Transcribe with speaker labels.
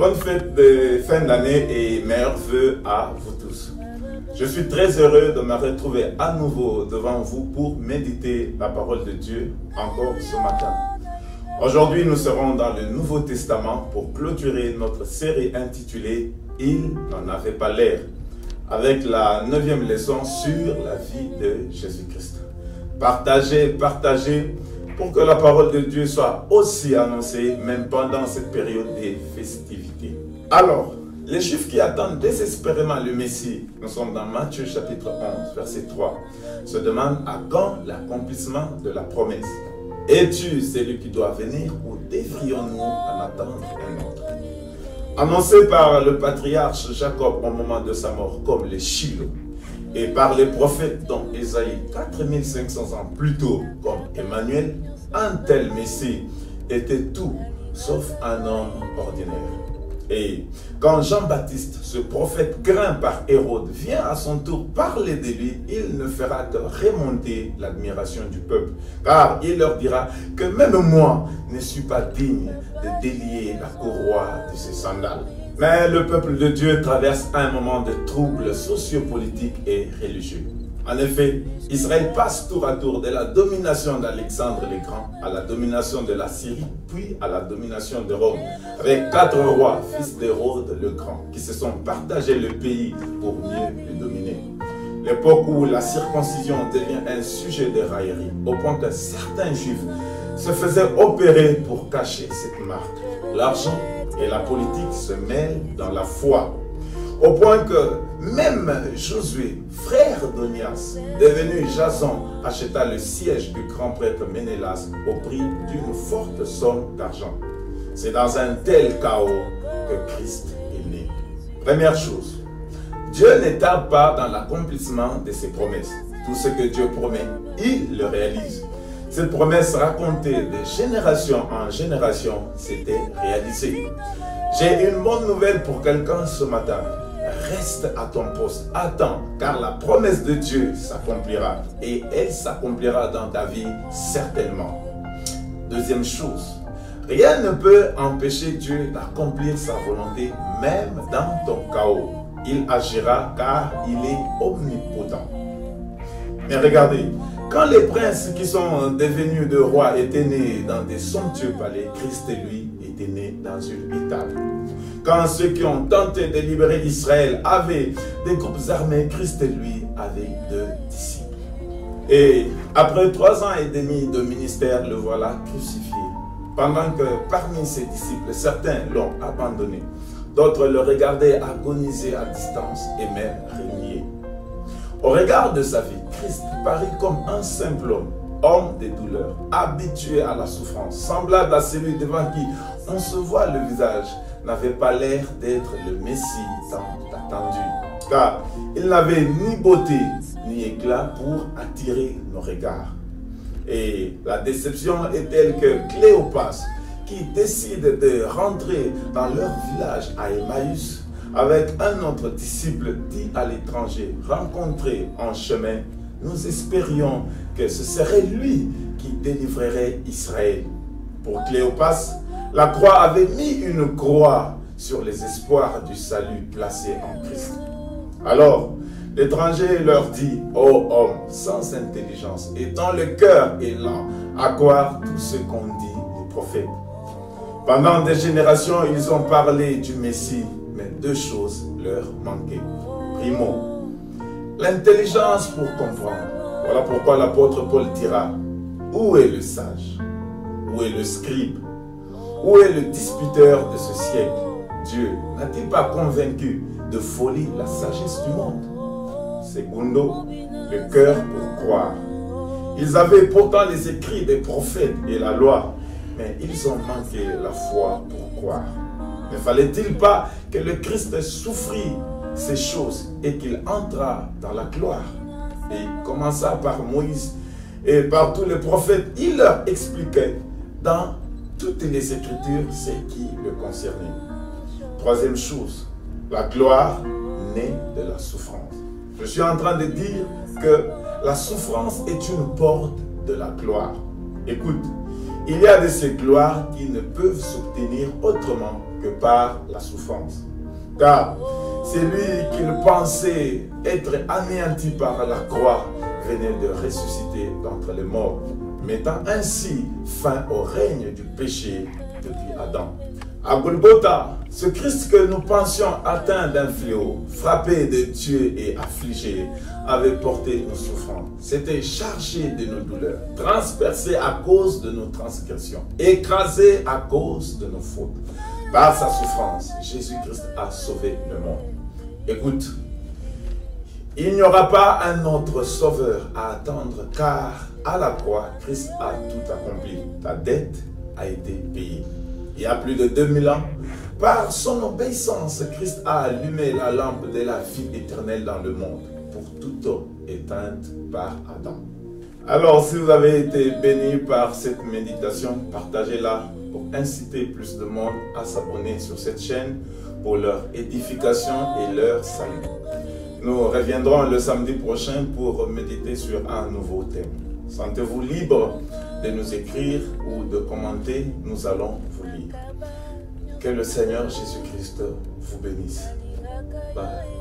Speaker 1: Bonne fête de fin d'année et meilleurs vœux à vous tous. Je suis très heureux de me retrouver à nouveau devant vous pour méditer la parole de Dieu encore ce matin. Aujourd'hui, nous serons dans le Nouveau Testament pour clôturer notre série intitulée « Il n'en avait pas l'air » avec la 9e leçon sur la vie de Jésus-Christ. Partagez pour que la parole de Dieu soit aussi annoncée même pendant cette période des festivités. Alors, les Juifs qui attendent désespérément le Messie, nous sommes dans Matthieu chapitre 11, verset 3, se demandent à quand l'accomplissement de la promesse. Es-tu celui qui doit venir ou devrions-nous en attendre un autre? Annoncé par le patriarche Jacob au moment de sa mort comme le Shiloh, et par les prophètes dont Ésaïe 4500 ans plus tôt comme Emmanuel, un tel Messie était tout sauf un homme ordinaire. Et quand Jean-Baptiste, ce prophète craint par Hérode, vient à son tour parler de lui, il ne fera que remonter l'admiration du peuple, car il leur dira que même moi ne suis pas digne de délier la courroie de ses sandales. Mais le peuple de Dieu traverse un moment de troubles sociopolitiques et religieux. En effet, Israël passe tour à tour de la domination d'Alexandre le Grand à la domination de la Syrie, puis à la domination de Rome, avec 4 rois, fils d'Hérode le Grand, qui se sont partagés le pays pour mieux le dominer. L'époque où la circoncision devient un sujet de raillerie, au point que certains juifs se faisaient opérer pour cacher cette marque. L'argent et la politique se mêlent dans la foi, au point que même Josué, frère d'Onias, devenu Jason, acheta le siège du grand prêtre Ménélas au prix d'une forte somme d'argent. C'est dans un tel chaos que Christ est né. Première chose, Dieu ne tarde pas dans l'accomplissement de ses promesses. Tout ce que Dieu promet, il le réalise. Cette promesse racontée de génération en génération s'était réalisée. J'ai une bonne nouvelle pour quelqu'un ce matin. Reste à ton poste, attends, car la promesse de Dieu s'accomplira et elle s'accomplira dans ta vie certainement. Deuxième chose, rien ne peut empêcher Dieu d'accomplir sa volonté même dans ton chaos. Il agira car il est omnipotent. Mais regardez, quand les princes qui sont devenus de rois étaient nés dans des somptueux palais, Christ lui était né dans une étable. Quand ceux qui ont tenté de libérer Israël avaient des groupes armés, Christ lui avait 2 disciples. Et après 3 ans et demi de ministère, le voilà crucifié. Pendant que parmi ses disciples, certains l'ont abandonné, d'autres le regardaient agoniser à distance et même régner. Au regard de sa vie, Christ parut comme un simple homme de douleur, habitué à la souffrance, semblable à celui devant qui on se voit le visage, n'avait pas l'air d'être le Messie tant attendu, car il n'avait ni beauté ni éclat pour attirer nos regards. Et la déception est telle que Cléopas, qui décide de rentrer dans leur village à Emmaüs, avec un autre disciple dit à l'étranger, rencontré en chemin, nous espérions que ce serait lui qui délivrerait Israël. Pour Cléopas, la croix avait mis une croix sur les espoirs du salut placés en Christ. Alors, l'étranger leur dit, ô homme sans intelligence et dont le cœur est lent à croire tout ce qu'ont dit les prophètes. Pendant des générations, ils ont parlé du Messie, mais 2 choses leur manquaient. Primo, l'intelligence pour comprendre. Voilà pourquoi l'apôtre Paul dira, où est le sage? Où est le scribe? Où est le disputeur de ce siècle? Dieu n'a-t-il pas convaincu de folie la sagesse du monde? Secondo, le cœur pour croire. Ils avaient pourtant les écrits des prophètes et la loi, mais ils ont manqué la foi pour croire. Ne fallait-il pas que le Christ souffrit ces choses et qu'il entra dans la gloire? Et il commença par Moïse et par tous les prophètes. Il leur expliquait dans toutes les Écritures ce qui le concernait. Troisième chose, la gloire naît de la souffrance. Je suis en train de dire que la souffrance est une porte de la gloire. Écoute, il y a de ces gloires qui ne peuvent s'obtenir autrement que par la souffrance. Car c'est lui qu'il pensait être anéanti par la croix venait de ressusciter d'entre les morts, mettant ainsi fin au règne du péché depuis Adam. À Golgotha, ce Christ que nous pensions atteint d'un fléau, frappé de Dieu et affligé, avait porté nos souffrances, s'était chargé de nos douleurs, transpercé à cause de nos transgressions, écrasé à cause de nos fautes. Par sa souffrance, Jésus-Christ a sauvé le monde. Écoute, il n'y aura pas un autre sauveur à attendre, car à la croix, Christ a tout accompli. Ta dette a été payée. Il y a plus de 2000 ans, par son obéissance, Christ a allumé la lampe de la vie éternelle dans le monde, pour toute eau éteinte par Adam. Alors, si vous avez été béni par cette méditation, partagez-la pour inciter plus de monde à s'abonner sur cette chaîne pour leur édification et leur salut. Nous reviendrons le samedi prochain pour méditer sur un nouveau thème. Sentez-vous libre de nous écrire ou de commenter, nous allons vous lire. Que le Seigneur Jésus-Christ vous bénisse. Bye.